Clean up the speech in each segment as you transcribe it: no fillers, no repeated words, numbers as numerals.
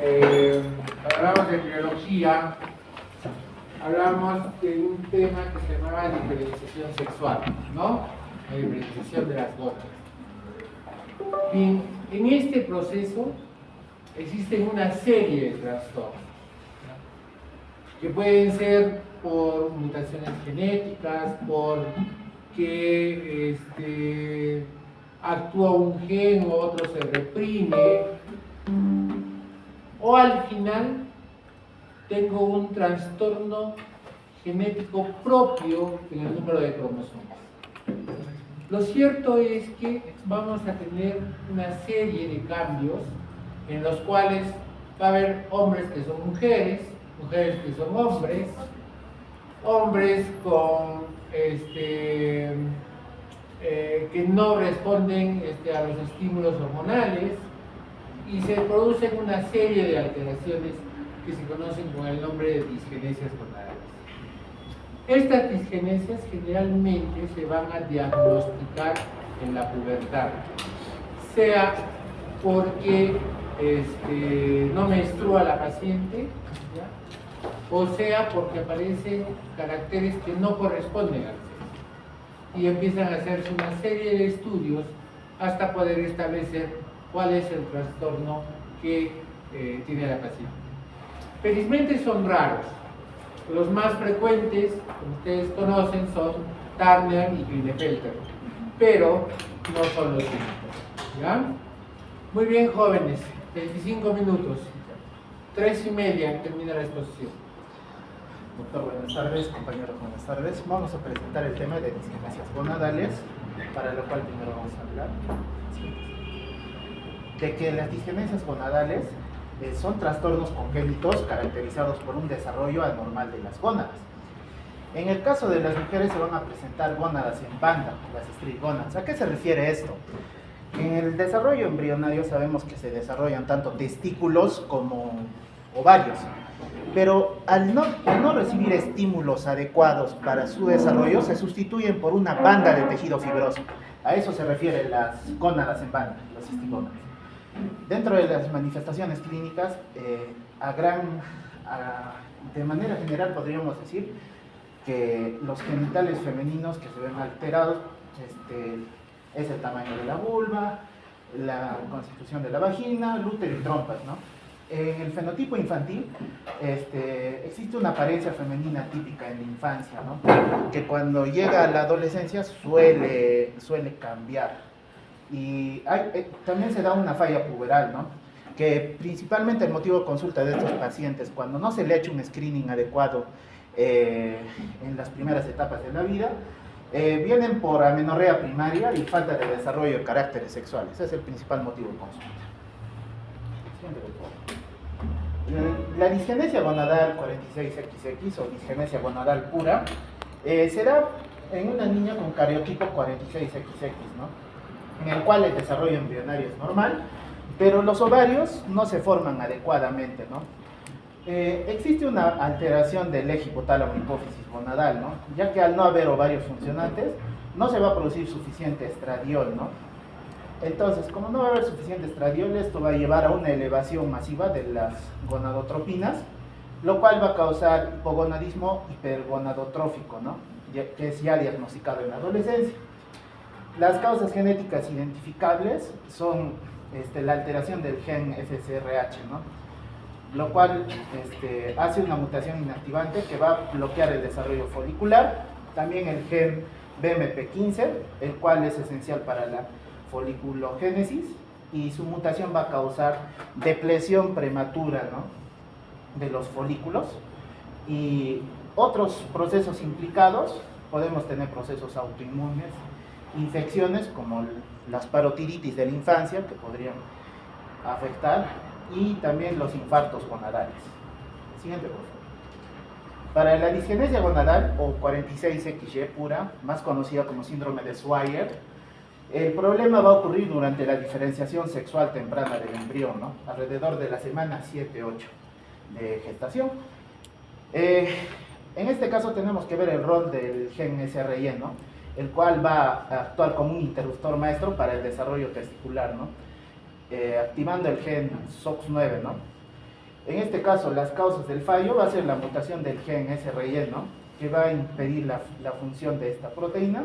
Hablamos de biología, hablamos de un tema que se llamaba diferenciación sexual, ¿no? La diferenciación de las gotas. Bien, en este proceso existen una serie de trastornos, ¿no? Que pueden ser por mutaciones genéticas, por que actúa un gen o otro se reprime, o al final tengo un trastorno genético propio en el número de cromosomas. Lo cierto es que vamos a tener una serie de cambios en los cuales va a haber hombres que son mujeres, mujeres que son hombres, hombres con que no responden a los estímulos hormonales, y se producen una serie de alteraciones que se conocen con el nombre de disgenesias gonadales. Estas disgenesias generalmente se van a diagnosticar en la pubertad, sea porque no menstrua la paciente, ¿ya? O sea porque aparecen caracteres que no corresponden al sexo, y empiezan a hacerse una serie de estudios hasta poder establecer cuál es el trastorno que tiene la paciente. Felizmente son raros. Los más frecuentes, como ustedes conocen, son Turner y Klinefelter, pero no son los únicos, ¿ya? Muy bien, jóvenes, 25 minutos, 3:30 termina la exposición. Doctor, buenas tardes, compañeros, buenas tardes. Vamos a presentar el tema de disgenesias gonadales, para lo cual primero vamos a hablar de que las disgenesias gonadales son trastornos congénitos caracterizados por un desarrollo anormal de las gónadas. En el caso de las mujeres se van a presentar gónadas en banda, las estrigónadas. ¿A qué se refiere esto? En el desarrollo embrionario sabemos que se desarrollan tanto testículos como ovarios, pero al no recibir estímulos adecuados para su desarrollo, se sustituyen por una banda de tejido fibroso. A eso se refieren las gónadas en banda, las estrigónadas. Dentro de las manifestaciones clínicas, de manera general podríamos decir que los genitales femeninos que se ven alterados es el tamaño de la vulva, la constitución de la vagina, el útero y trompas, ¿no? En el fenotipo infantil existe una apariencia femenina típica en la infancia, ¿no? Que cuando llega a la adolescencia suele cambiar. Y también se da una falla puberal, ¿no? Que principalmente el motivo de consulta de estos pacientes, cuando no se le ha hecho un screening adecuado en las primeras etapas de la vida, vienen por amenorrea primaria y falta de desarrollo de caracteres sexuales. Ese es el principal motivo de consulta. La disgenesia gonadal 46XX o disgenesia gonadal pura será en una niña con cariotipo 46XX, ¿no? En el cual el desarrollo embrionario es normal, pero los ovarios no se forman adecuadamente, ¿no? Existe una alteración del eje hipotálamo hipófisis gonadal, ¿no? Ya que al no haber ovarios funcionantes, no se va a producir suficiente estradiol, ¿no? Entonces, como no va a haber suficiente estradiol, esto va a llevar a una elevación masiva de las gonadotropinas, lo cual va a causar hipogonadismo hipergonadotrófico, ¿no? Que es ya diagnosticado en la adolescencia. Las causas genéticas identificables son la alteración del gen FSRH, ¿no? Lo cual hace una mutación inactivante que va a bloquear el desarrollo folicular. También el gen BMP15, el cual es esencial para la foliculogénesis, y su mutación va a causar depresión prematura, ¿no? De los folículos. Y otros procesos implicados, podemos tener procesos autoinmunes, infecciones como las parotiditis de la infancia que podrían afectar, y también los infartos gonadales. Siguiente, por favor. Para la disgenesia gonadal o 46XY pura, más conocida como síndrome de Swyer, el problema va a ocurrir durante la diferenciación sexual temprana del embrión, ¿no? Alrededor de la semana 7-8 de gestación. En este caso tenemos que ver el rol del gen SRY, ¿no? El cual va a actuar como un interruptor maestro para el desarrollo testicular, ¿no? Activando el gen SOX9, ¿no? En este caso, las causas del fallo va a ser la mutación del gen SRY, ¿no? Que va a impedir la función de esta proteína.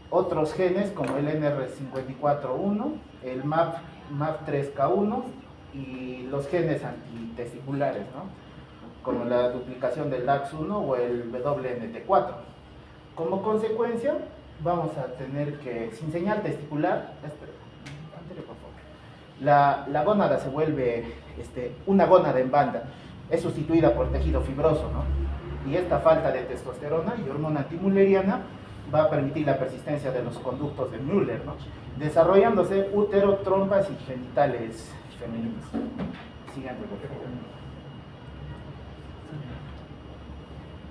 Otros genes como el NR54-1, el MAP3K1 y los genes antitesticulares, ¿no? Como la duplicación del DAX1 o el WNT4. Como consecuencia, vamos a tener que, sin señal testicular, por favor, la gónada se vuelve una gónada en banda, es sustituida por tejido fibroso, ¿no? Y esta falta de testosterona y hormona antimülleriana va a permitir la persistencia de los conductos de Müller, ¿no? Desarrollándose útero, trompas y genitales femeninos. Siguiente, por favor.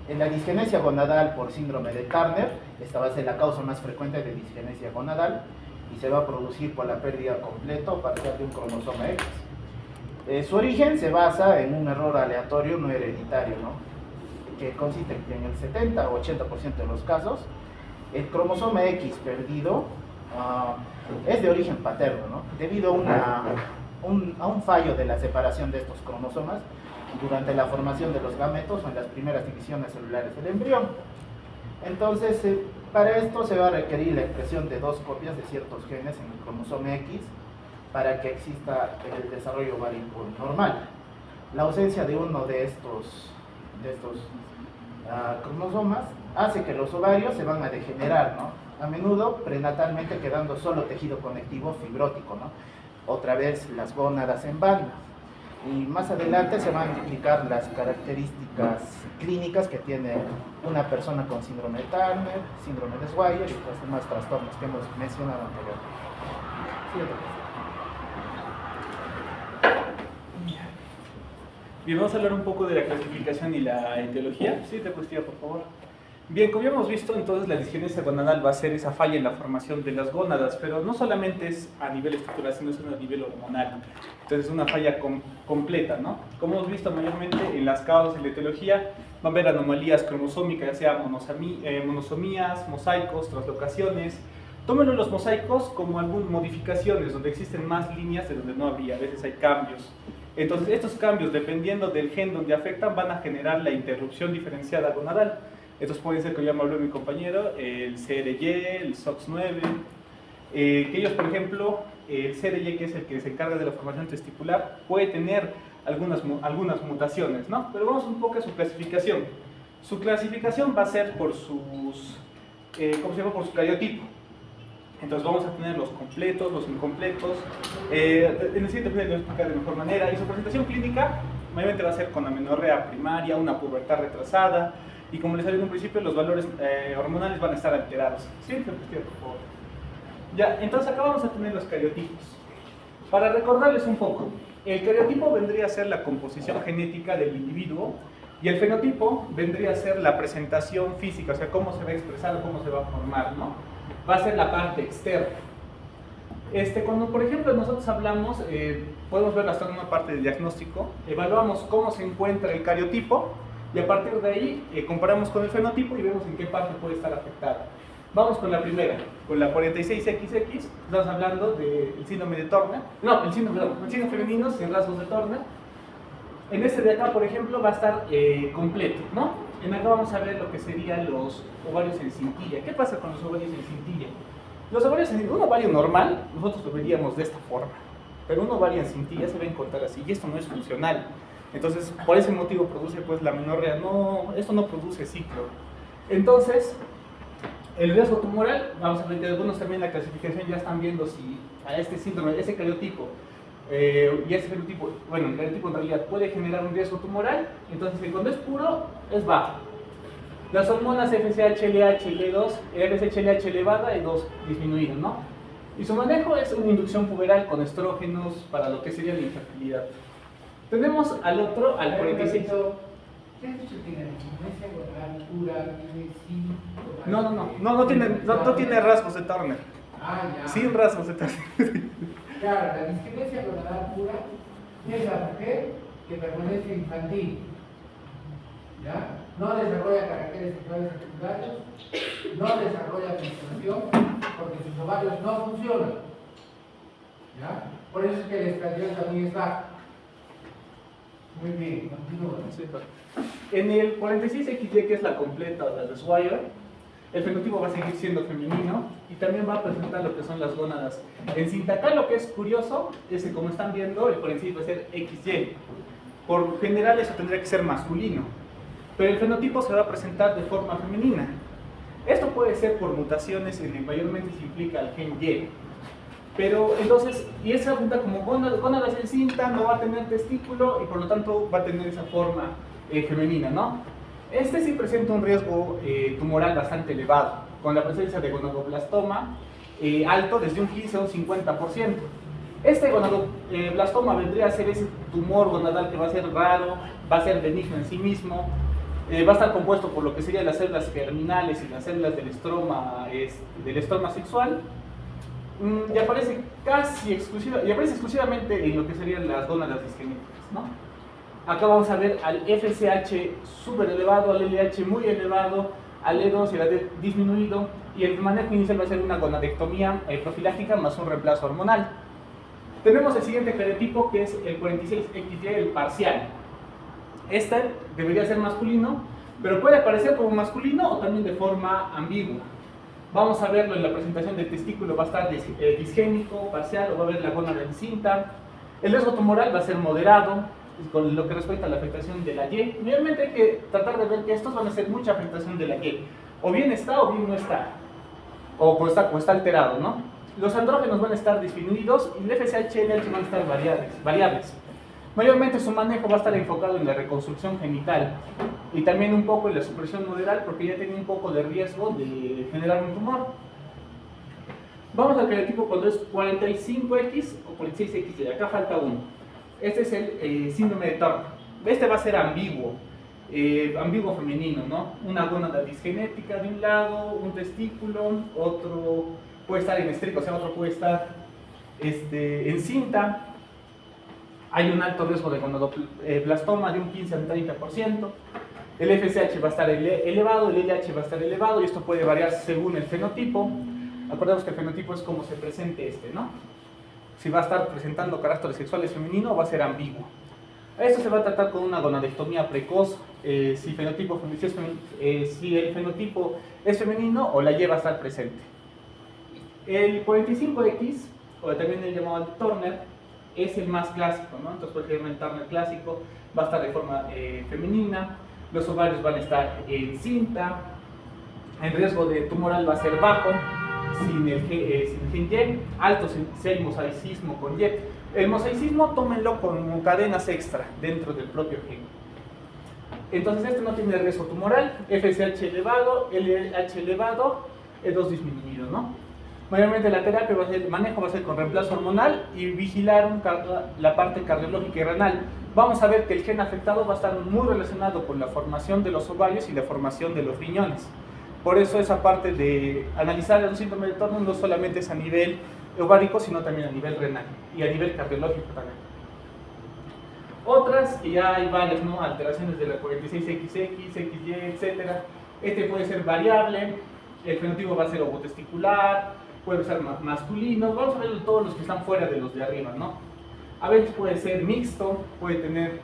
En la disgenesia gonadal por síndrome de Turner, esta va a ser la causa más frecuente de disgenesia gonadal y se va a producir por la pérdida completa o parcial de un cromosoma X. Su origen se basa en un error aleatorio no hereditario, ¿no? Que consiste en el 70 o 80% de los casos, el cromosoma X perdido es de origen paterno, ¿no? Debido a un fallo de la separación de estos cromosomas durante la formación de los gametos o en las primeras divisiones celulares del embrión. Entonces, para esto se va a requerir la expresión de 2 copias de ciertos genes en el cromosoma X para que exista el desarrollo ovárico normal. La ausencia de uno de estos cromosomas hace que los ovarios se van a degenerar, ¿no? A menudo prenatalmente quedando solo tejido conectivo fibrótico, ¿no? Otra vez las gónadas en banda. Y más adelante se van a explicar las características clínicas que tiene una persona con síndrome de Turner, síndrome de Swyer y los demás trastornos que hemos mencionado anteriormente. Bien, vamos a hablar un poco de la clasificación y la etiología. Sí, te cuestión, por favor. Bien, como ya hemos visto, entonces la disgenesia gonadal va a ser esa falla en la formación de las gónadas, pero no solamente es a nivel estructural, sino es a nivel hormonal. Entonces es una falla completa, ¿no? Como hemos visto mayormente en las causas y la etiología, van a haber anomalías cromosómicas, ya sea monosomías, mosaicos, translocaciones. Tómenlo los mosaicos como algunas modificaciones, donde existen más líneas de donde no habría, a veces hay cambios. Entonces estos cambios, dependiendo del gen donde afectan, van a generar la interrupción diferenciada gonadal. Estos pueden ser, como ya me habló mi compañero, el CRY, el SOX9, que ellos, por ejemplo, el CRY, que es el que se encarga de la formación testicular, puede tener algunas mutaciones, ¿no? Pero vamos un poco a su clasificación. Su clasificación va a ser por sus, ¿cómo se llama? Por su cariotipo. Entonces vamos a tener los completos, los incompletos. En el siguiente video lo voy a explicar de mejor manera. Y su presentación clínica, mayormente va a ser con amenorrea primaria, una pubertad retrasada. Y como les dije en un principio, los valores hormonales van a estar alterados. ¿Sí? Por favor. Ya, entonces acá vamos a tener los cariotipos. Para recordarles un poco, el cariotipo vendría a ser la composición genética del individuo y el fenotipo vendría a ser la presentación física, o sea, cómo se va a expresar, cómo se va a formar, ¿no? Va a ser la parte externa. Cuando, por ejemplo, nosotros hablamos, podemos ver hasta en una parte del diagnóstico, evaluamos cómo se encuentra el cariotipo y a partir de ahí comparamos con el fenotipo y vemos en qué parte puede estar afectada. Vamos con la primera, con la 46XX, estamos hablando del síndrome de Turner, no, el síndrome femenino sin rasgos de Turner. En este de acá, por ejemplo, va a estar completo, ¿no? En acá vamos a ver lo que serían los ovarios en cintilla. ¿Qué pasa con los ovarios en cintilla? Los ovarios en un ovario normal, nosotros lo veríamos de esta forma, pero un ovario en cintilla se va a encontrar así y esto no es funcional. Entonces, por ese motivo produce pues la amenorrea. No, esto no produce ciclo. Entonces, el riesgo tumoral, vamos a ver que algunos también en la clasificación ya están viendo si a este síndrome, ese cariotipo y ese fenotipo, bueno, el cariotipo en realidad puede generar un riesgo tumoral. Entonces, cuando es puro, es bajo. Las hormonas FSH, LH, L2, FSH, LH elevada y 2 disminuidas, ¿no? Y su manejo es una inducción puberal con estrógenos para lo que sería la infertilidad. Tenemos al otro, al 46. ¿Qué has dicho? ¿Tiene disgenesia gonadal pura? No tiene rasgos de Turner. Ah, ya. Sin rasgos de Turner. Claro, la disgenesia gonadal pura es la mujer que permanece infantil. ¿Ya? No desarrolla caracteres sexuales secundarios, no desarrolla menstruación porque sus ovarios no funcionan. ¿Ya? Por eso es que la estradiol también es baja. Muy bien, continúa. Sí, en el 46XY, que es la completa o la de Swire, el fenotipo va a seguir siendo femenino y también va a presentar lo que son las gónadas en cinta. Acá lo que es curioso es que, como están viendo, el 46 va a ser XY. Por general eso tendría que ser masculino, pero el fenotipo se va a presentar de forma femenina. Esto puede ser por mutaciones en que mayormente se implica el gen Y. Pero entonces, y esa junta como gónadas en cinta, no va a tener testículo y por lo tanto va a tener esa forma femenina, ¿no? Este sí presenta un riesgo tumoral bastante elevado, con la presencia de gonadoblastoma alto desde un 15 a un 50%. Este gonadoblastoma vendría a ser ese tumor gonadal que va a ser raro, va a ser benigno en sí mismo, va a estar compuesto por lo que serían las células germinales y las células del estroma sexual, y aparece exclusivamente en lo que serían las gónadas disgenéticas, ¿no? Acá vamos a ver al FSH súper elevado, al LH muy elevado, al E2 y al AD disminuido, y el manejo inicial va a ser una gonadectomía profiláctica más un reemplazo hormonal. Tenemos el siguiente genotipo, que es el 46XY, el parcial. Este debería ser masculino, pero puede aparecer como masculino o también de forma ambigua. Vamos a verlo en la presentación del testículo, va a estar disgénico, parcial, o va a haber la gónada en cinta. El riesgo tumoral va a ser moderado, con lo que respecta a la afectación de la Y. Realmente hay que tratar de ver que estos van a ser mucha afectación de la Y. O bien está o bien no está. O está alterado, ¿no? Los andrógenos van a estar disminuidos y el FSH y el LH van a estar variables. Mayormente su manejo va a estar enfocado en la reconstrucción genital y también un poco en la supresión nodal, porque ya tiene un poco de riesgo de generar un tumor. Vamos al genotipo cuando es 45X o 46XY. Acá falta uno. Este es el síndrome de Turner. Este va a ser ambiguo, ambiguo femenino, ¿no? Una gónada disgenética de un lado, un testículo, otro puede estar en estérico, o sea, otro puede estar en cinta. Hay un alto riesgo de gonadoblastoma de un 15 al 30%. El FSH va a estar elevado, el LH va a estar elevado y esto puede variar según el fenotipo. Acordemos que el fenotipo es como se presente ¿no? Si va a estar presentando caracteres sexuales femeninos, va a ser ambiguo. Esto se va a tratar con una gonadectomía precoz, si el fenotipo es femenino o la Y va a estar presente. El 45X, o también el llamado de Turner, es el más clásico, ¿no? Entonces, por ejemplo, el Turner clásico va a estar de forma femenina, los ovarios van a estar en cinta, el riesgo de tumoral va a ser bajo, sin el gen Y, alto si hay mosaicismo con Y. El mosaicismo, tómenlo como cadenas extra dentro del propio gen. Entonces, este no tiene riesgo tumoral, FSH elevado, LH elevado, E2 disminuido, ¿no? Mayormente la terapia el manejo va a ser con reemplazo hormonal y vigilar la parte cardiológica y renal. Vamos a ver que el gen afectado va a estar muy relacionado con la formación de los ovarios y la formación de los riñones. Por eso esa parte de analizar un síndrome de Turner no solamente es a nivel ovárico, sino también a nivel renal y a nivel cardiológico también. Otras, que ya hay varias, ¿no? Alteraciones de la 46XX, XY, etc. Este puede ser variable, el fenotipo va a ser ovotesticular, puede ser masculino. Vamos a ver todos los que están fuera de los de arriba, ¿no? A veces puede ser mixto, puede tener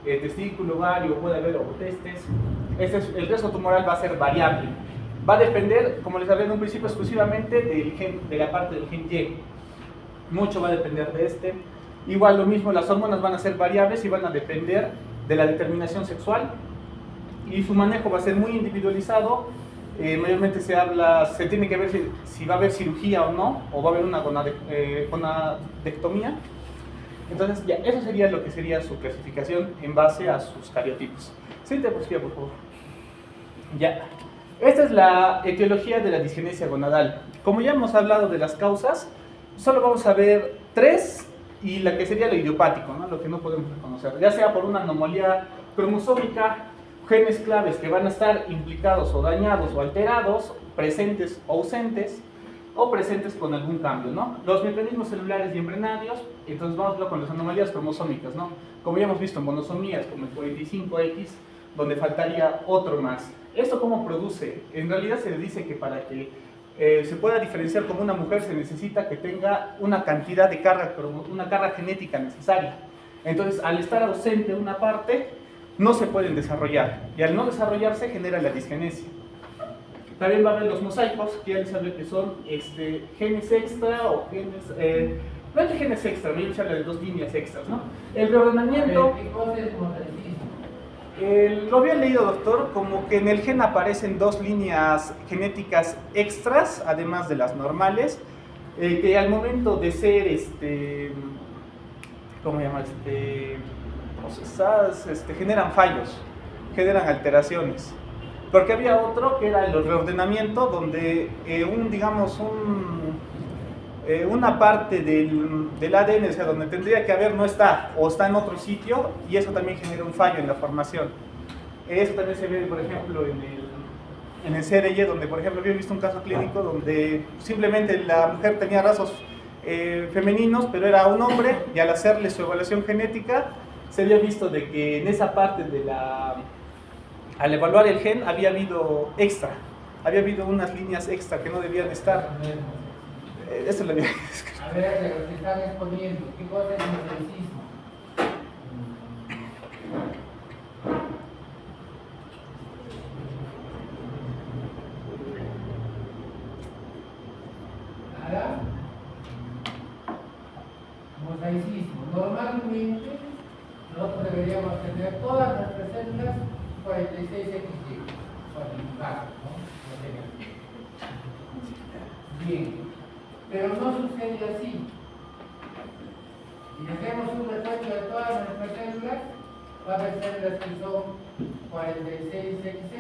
testículo, ovario, puede haber ovotestes. El riesgo tumoral va a ser variable. Va a depender, como les hablé en un principio, exclusivamente de la parte del gen Y. Mucho va a depender de este. Igual lo mismo, las hormonas van a ser variables y van a depender de la determinación sexual. Y su manejo va a ser muy individualizado. Mayormente se tiene que ver si va a haber cirugía o no, o va a haber una gonadectomía. Entonces, ya, eso sería lo que sería su clasificación en base a sus cariotipos. Siguiente diapositiva, por favor. Ya. Esta es la etiología de la disgenesia gonadal. Como ya hemos hablado de las causas, solo vamos a ver 3 y la que sería lo idiopático, ¿no? Lo que no podemos reconocer, ya sea por una anomalía cromosómica, genes claves que van a estar implicados o dañados o alterados, presentes o ausentes, o presentes con algún cambio, ¿no? Los mecanismos celulares y embrionarios, entonces vamos a hablar con las anomalías cromosómicas, ¿no? Como ya hemos visto en monosomías, como el 45X, donde faltaría otro más. ¿Esto cómo produce? En realidad se le dice que para que se pueda diferenciar como una mujer se necesita que tenga una cantidad de carga genética necesaria. Entonces, al estar ausente una parte, no se pueden desarrollar. Y al no desarrollarse, genera la disgenesia. También va a haber los mosaicos, que ya les hablé que son genes extra o genes... no es de genes extra, me se habla de 2 líneas extras, ¿no? El reordenamiento... ¿Qué cosa es mosaicismo? Lo había leído, doctor, como que en el gen aparecen 2 líneas genéticas extras, además de las normales, que al momento de ser, ¿cómo se llama? Procesadas, generan fallos, generan alteraciones. Porque había otro que era el reordenamiento, donde una parte del ADN, o sea, donde tendría que haber, no está, o está en otro sitio, y eso también genera un fallo en la formación. Eso también se ve, por ejemplo, en el CRY, donde, por ejemplo, había visto un caso clínico donde simplemente la mujer tenía rasgos femeninos, pero era un hombre, y al hacerle su evaluación genética, se había visto de que en esa parte al evaluar el gen, había habido unas líneas extra que no debían estar. Eso es lo que... A ver, de lo que están exponiendo, ¿qué cosa es mosaicismo? Nada. Mosaicismo. Normalmente, nosotros deberíamos tener todas nuestras células 46XY, para el lugar, ¿no? Bien. Pero no sucede así. Si hacemos un recuento de todas nuestras células, va a haber células que son 46XZ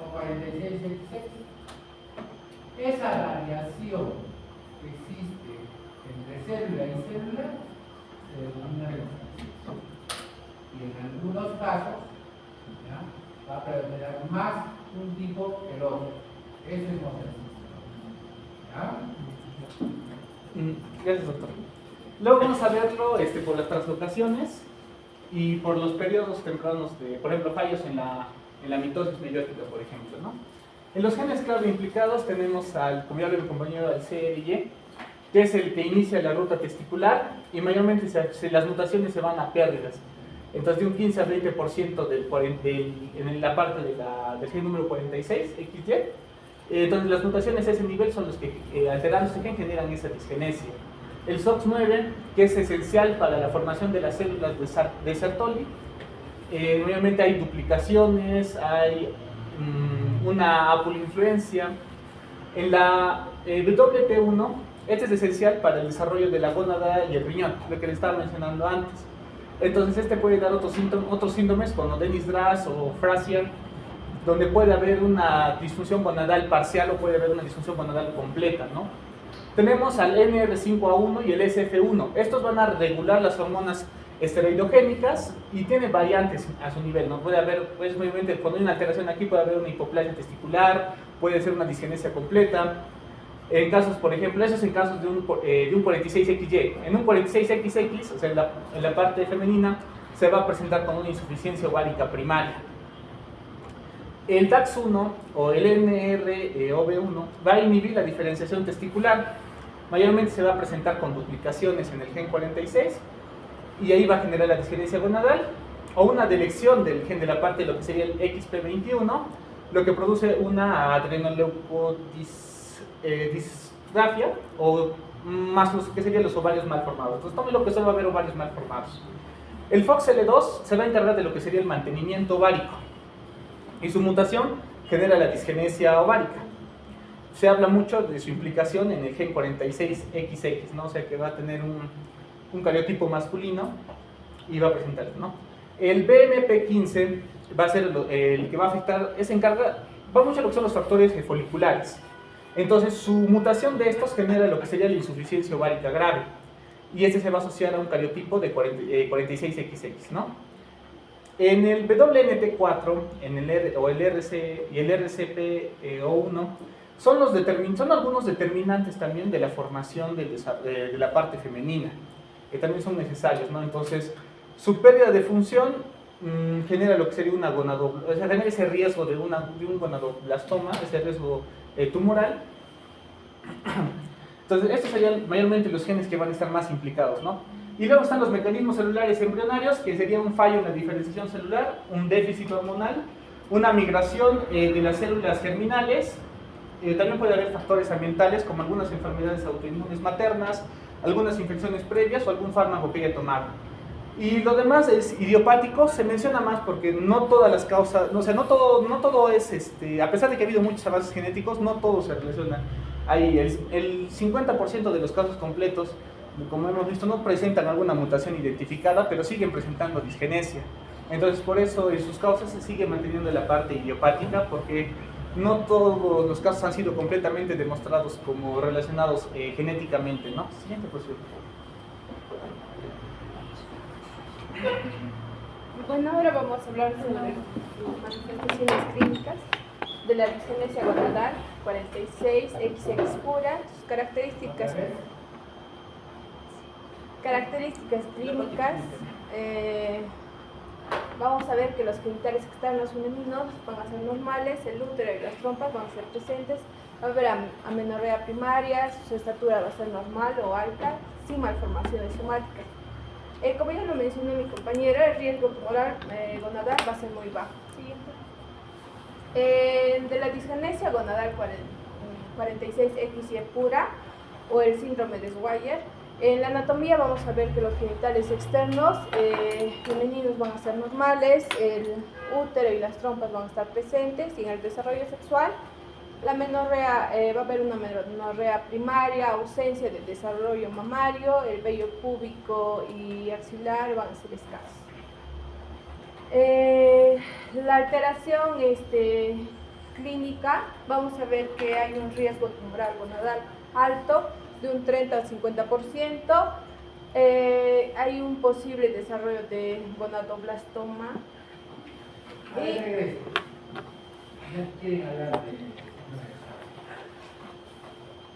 o 46XX. Esa variación que existe entre célula y célula se denomina mosaicismo. Y en algunos casos, ¿ya?, va a predominar más un tipo que el otro. Eso es mosaicismo. Gracias, doctor. Luego vamos a verlo por las translocaciones y por los periodos tempranos de, por ejemplo, fallos en la mitosis meiótica, por ejemplo, ¿no? En los genes clave implicados tenemos como ya habló mi compañero, al CRY, que es el que inicia la ruta testicular, y mayormente las mutaciones se van a pérdidas. Entonces, de un 15 al 20% en la parte del gen número 46, XY. Entonces, las mutaciones a ese nivel son los que, alterando este gen, generan esa disgenesia. El SOX9, que es esencial para la formación de las células de Sertoli, obviamente hay duplicaciones, hay una apolinfluencia. En la WT1, este es esencial para el desarrollo de la gónada y el riñón, lo que le estaba mencionando antes. Entonces, este puede dar otros síndromes como Dennis-Dras o Frazier, donde puede haber una disfunción gonadal parcial o puede haber una disfunción gonadal completa, ¿no? Tenemos al NR5A1 y el SF1. Estos van a regular las hormonas esteroidogénicas y tienen variantes a su nivel, ¿no? Puede haber, pues, obviamente, cuando hay una alteración aquí puede haber una hipoplasia testicular, puede ser una disgenesia completa. En casos, por ejemplo, eso es en casos de un 46XY. En un 46XX, o sea, en la parte femenina, se va a presentar con una insuficiencia ovárica primaria. El DAX1 o el NR-OV1 va a inhibir la diferenciación testicular. Mayormente se va a presentar con duplicaciones en el gen 46 y ahí va a generar la disgenesia gonadal o una delección del gen de la parte de lo que sería el XP21, lo que produce una adrenoleucodistrafia o más que serían los ovarios mal formados. Entonces, tome lo que solo va a haber ovarios mal formados. El FOXL2 se va a encargar de lo que sería el mantenimiento ovárico. Y su mutación genera la disgenesia ovárica. Se habla mucho de su implicación en el gen 46XX, ¿no? O sea que va a tener un cariotipo masculino y va a presentar, ¿no? El BMP15 va a ser el que va a afectar, va mucho a lo que son los factores foliculares. Entonces, su mutación de estos genera lo que sería la insuficiencia ovárica grave. Y este se va a asociar a un cariotipo de 46XX, ¿no? En el WNT4, el RC y el RCPO1 son algunos determinantes también de la formación de la parte femenina, que también son necesarios, ¿no? Entonces, su pérdida de función genera lo que sería genera ese riesgo de un gonadoblastoma, ese riesgo tumoral. Entonces, estos serían mayormente los genes que van a estar más implicados, ¿no? Y luego están los mecanismos celulares embrionarios, que sería un fallo en la diferenciación celular, un déficit hormonal, una migración de las células germinales. También puede haber factores ambientales, como algunas enfermedades autoinmunes maternas, algunas infecciones previas o algún fármaco que haya tomado. Y lo demás es idiopático, se menciona más porque no todas las causas, o sea, no todo es, a pesar de que ha habido muchos avances genéticos, no todo se relaciona. Hay el 50% de los casos completos, como hemos visto, no presentan alguna mutación identificada, pero siguen presentando disgenesia. Entonces, por eso en sus causas se sigue manteniendo la parte idiopática, porque no todos los casos han sido completamente demostrados como relacionados genéticamente, ¿no? Siguiente posición. Bueno, ahora vamos a hablar sobre las manifestaciones clínicas de la disgenesia gonadal 46XX pura, sus características clínicas. Vamos a ver que los genitales externos femeninos van a ser normales, el útero y las trompas van a ser presentes, va a haber amenorrea primaria, su estatura va a ser normal o alta, sin malformaciones somáticas. Como ya lo mencionó mi compañera, el riesgo tumoral gonadal va a ser muy bajo. Siguiente. De la disgenesia gonadal 46XY pura o el síndrome de Swyer, en la anatomía vamos a ver que los genitales externos femeninos van a ser normales, el útero y las trompas van a estar presentes, y en el desarrollo sexual la menorrea, va a haber una menorrea primaria, ausencia de desarrollo mamario, el vello púbico y axilar van a ser escasos. La alteración clínica, vamos a ver que hay un riesgo tumoral gonadal alto, de un 30 al 50%, hay un posible desarrollo de gonadoblastoma.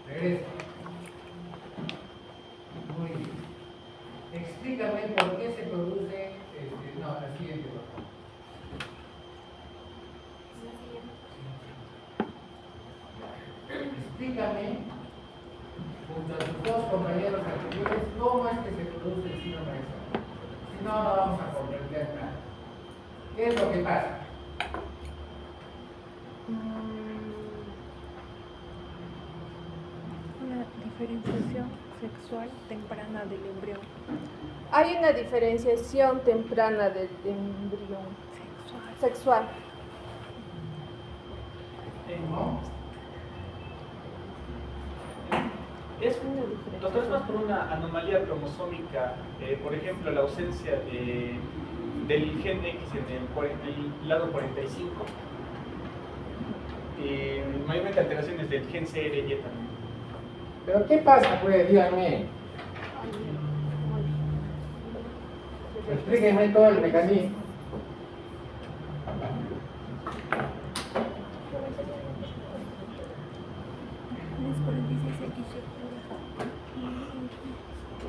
Regresa. Muy bien. Explícame por qué se produce. No, la siguiente, por favor. Explícame, junto a tus dos compañeros anteriores, cómo es que se produce el síndrome de Swyer. Si no, no vamos a comprender nada. ¿Qué es lo que pasa? Una diferenciación sexual temprana del embrión. Hay una diferenciación temprana del embrión sexual. ¿No? Los tratamos por una anomalía cromosómica, por ejemplo, la ausencia del gen X en el lado 45, mayormente alteraciones del gen CRY también. ¿Pero qué pasa, pues? Díganme. Explíquenme todo el mecanismo.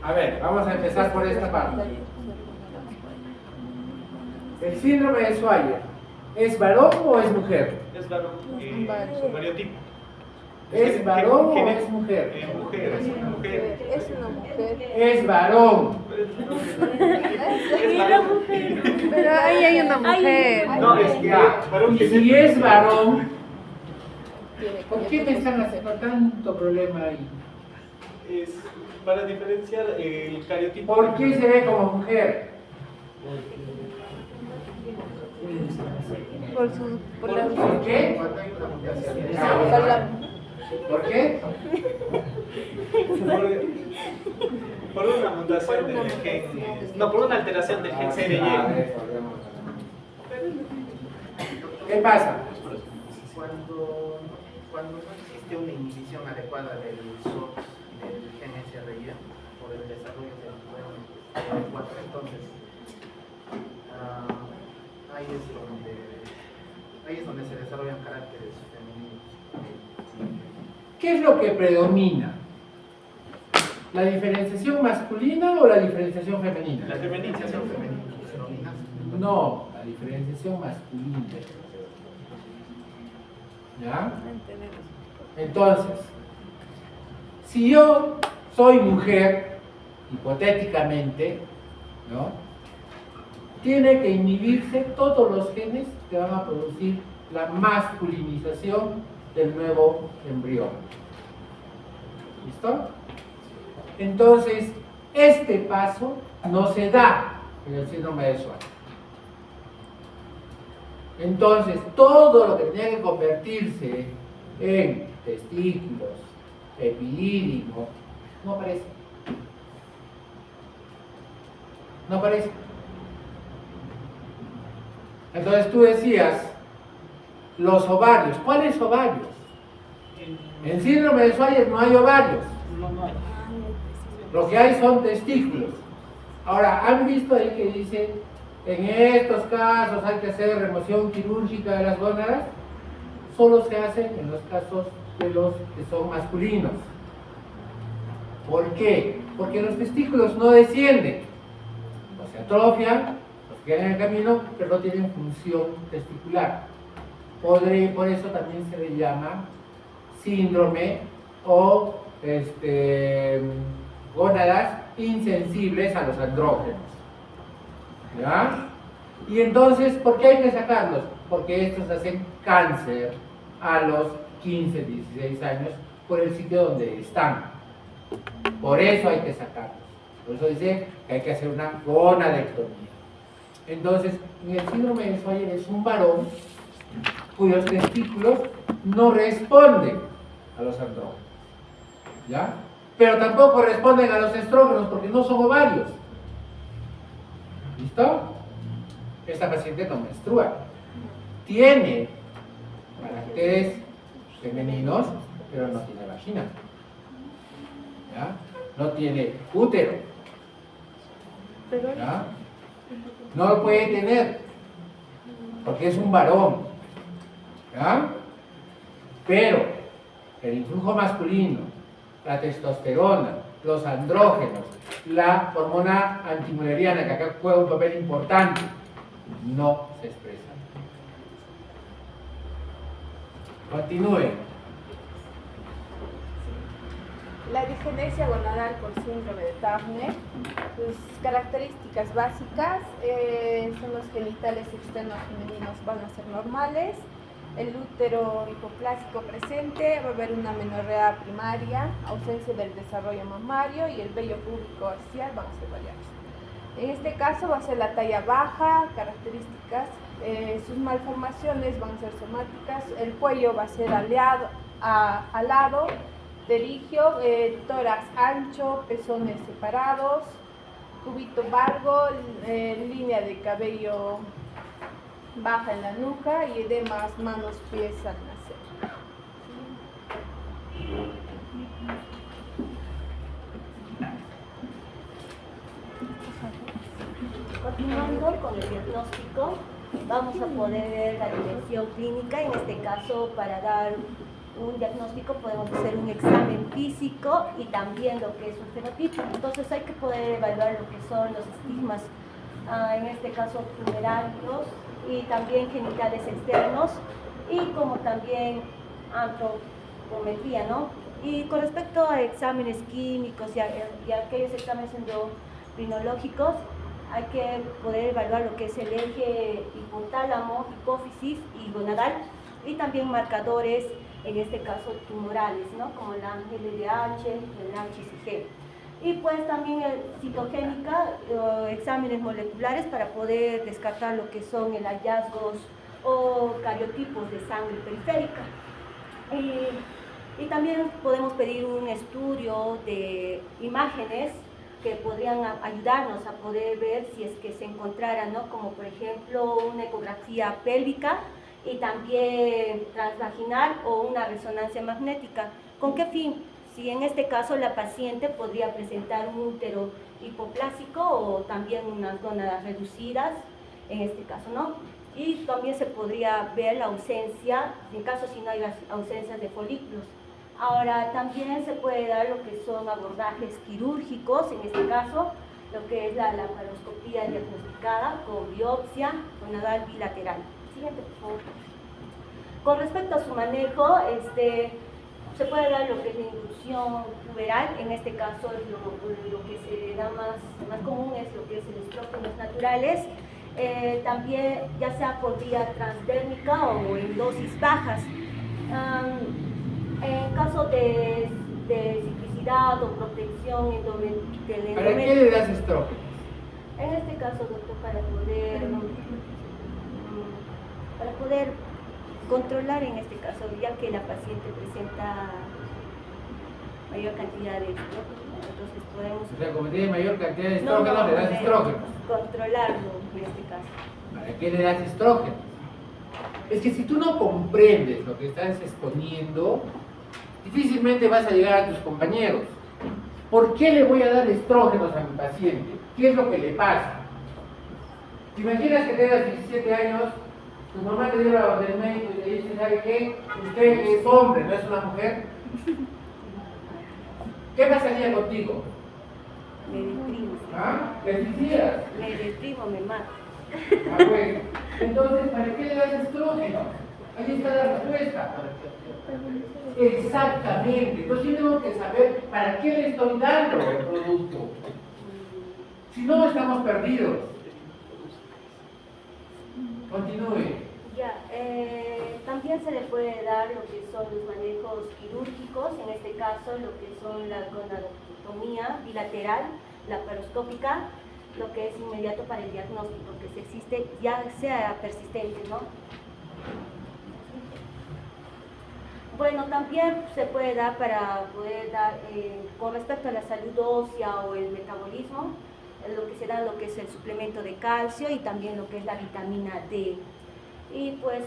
A ver, vamos a empezar por esta parte. El síndrome de Swyer, ¿es varón o es mujer? Es varón, su variotipo. ¿Es varón o es mujer? Mujer, es una mujer. Es una mujer. Es varón. Es varón. Pero ahí hay una mujer. No, es que varón que Si es varón, Tiene ¿por qué me están haciendo tanto problema ahí? es para diferenciar el cariotipo. ¿Por qué se ve como mujer? Por la ¿Por qué? ¿Por qué? Por una mutación del gen, no, por una alteración del gen CRY. ¿Qué pasa? Cuando no existe una inhibición adecuada del SOX, del gen SRY, por el desarrollo del gen 4, entonces ahí es donde se desarrollan caracteres femeninos. ¿Qué es lo que predomina? ¿La diferenciación masculina o la diferenciación femenina? La feminización Femenino, predomina. No, la diferenciación masculina. ¿Ya? Entonces, si yo soy mujer hipotéticamente, ¿no? Tiene que inhibirse todos los genes que van a producir la masculinización del nuevo embrión. ¿Listo? Entonces, este paso no se da en el síndrome de Schwann. Entonces, todo lo que tenía que convertirse en testículos, epidídimo, no aparece. No aparece. Entonces tú decías, los ovarios. ¿Cuáles ovarios? En síndrome de Schwann no hay ovarios. No hay. Lo que hay son testículos. Ahora, ¿han visto ahí que dice, en estos casos hay que hacer remoción quirúrgica de las gónadas? Solo se hacen en los casos de los que son masculinos. ¿Por qué? Porque los testículos no descienden. No se atrofian, los quedan en el camino, pero no tienen función testicular. Por eso también se le llama síndrome o gónadas insensibles a los andrógenos. ¿Ya? Y entonces, ¿por qué hay que sacarlos? Porque estos hacen cáncer a los 15, 16 años por el sitio donde están. Por eso hay que sacarlos. Por eso dice que hay que hacer una gonadectomía. Entonces, en el síndrome de Schwann es un varón cuyos testículos no responden a los andrógenos. ¿Ya? Pero tampoco responden a los estrógenos porque no son ovarios. ¿Listo? Esta paciente no menstrua. Tiene caracteres femeninos, pero no tiene vagina. ¿Ya? No tiene útero. ¿Ya? No lo puede tener porque es un varón. ¿Ya? Pero el influjo masculino, la testosterona, los andrógenos, la hormona antimuleriana, que acá juega un papel importante, no se expresan. Continúe. La disgenesia gonadal por síndrome de Turner, sus características básicas son los genitales externos femeninos van a ser normales, el útero hipoplásico presente, va a haber una menorrea primaria, ausencia del desarrollo mamario y el vello púbico axial van a ser variables. En este caso va a ser la talla baja, características, sus malformaciones van a ser somáticas, el cuello va a ser alado, pterigio, tórax ancho, pezones separados, cúbito largo, línea de cabello baja en la nuca y edemas manos, pies al nacer. Continuando con el diagnóstico, vamos a poder ver la dimensión clínica. En este caso, para dar un diagnóstico podemos hacer un examen físico y también lo que es un fenotipo. Entonces hay que poder evaluar lo que son los estigmas, en este caso tumerarios y también genitales externos y como también antropometría, ¿no? Y con respecto a exámenes químicos y aquellos exámenes endocrinológicos, hay que poder evaluar lo que es el eje hipotálamo, hipófisis y gonadal y también marcadores, en este caso tumorales, ¿no? Como la LDH, el HCG. Y pues también citogénica, exámenes moleculares para poder descartar lo que son el hallazgos o cariotipos de sangre periférica. Y también podemos pedir un estudio de imágenes que podrían ayudarnos a poder ver si es que se encontrara, ¿no? Como por ejemplo una ecografía pélvica y también transvaginal o una resonancia magnética. ¿Con qué fin? Si en este caso la paciente podría presentar un útero hipoplásico o también unas gónadas reducidas, en este caso, ¿no? Y también se podría ver la ausencia, en caso si no hay ausencias de folículos. Ahora, también se puede dar lo que son abordajes quirúrgicos, en este caso, lo que es la laparoscopía diagnosticada con biopsia gonadal bilateral. Siguiente, por favor. Con respecto a su manejo, se puede dar lo que es la inducción puberal, en este caso es lo que se le da más común es lo que es el estrógenos naturales, también ya sea por vía transdérmica o en dosis bajas. En caso de ciclicidad o protección del endometrio. ¿Para qué le das estrógenos? En este caso, doctor, para poder controlar en este caso, ya que la paciente presenta mayor cantidad de estrógenos, entonces podemos... O sea, como tiene mayor cantidad de estrógenos, le das estrógenos. Controlarlo en este caso. ¿Para qué le das estrógenos? Es que si tú no comprendes lo que estás exponiendo, difícilmente vas a llegar a tus compañeros. ¿Por qué le voy a dar estrógenos a mi paciente? ¿Qué es lo que le pasa? ¿Te imaginas que tengas 17 años, tu mamá te lleva del médico y te dice, ¿sabe qué? Usted es hombre, no es una mujer. ¿Qué pasaría contigo? Me deprimo. ¿Ah? ¿Te suicidas? Me deprimo, me mato. Ah, bueno. Entonces, ¿para qué le das estrógenos? Ahí está la respuesta. Exactamente. Entonces yo tengo que saber para qué le estoy dando el producto. Si no, estamos perdidos. Continúe. Ya, también se le puede dar lo que son los manejos quirúrgicos, en este caso lo que son la gonadotomía bilateral, laparoscópica, lo que es inmediato para el diagnóstico, que si existe, ya sea persistente, ¿no? Bueno, también se puede dar para poder dar, con respecto a la salud ósea o el metabolismo, lo que se da lo que es el suplemento de calcio y también lo que es la vitamina D. Y pues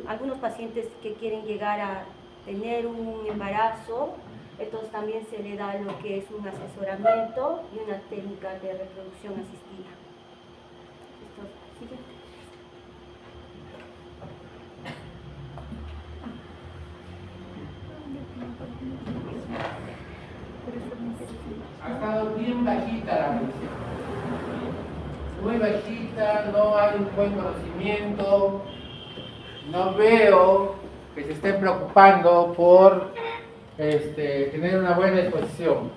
algunos pacientes que quieren llegar a tener un embarazo, entonces también se le da lo que es un asesoramiento y una técnica de reproducción asistida. Esto, siguiente. Ha estado bien bajita la presión. Muy bajita, no hay un buen conocimiento. No veo que se estén preocupando por tener una buena exposición.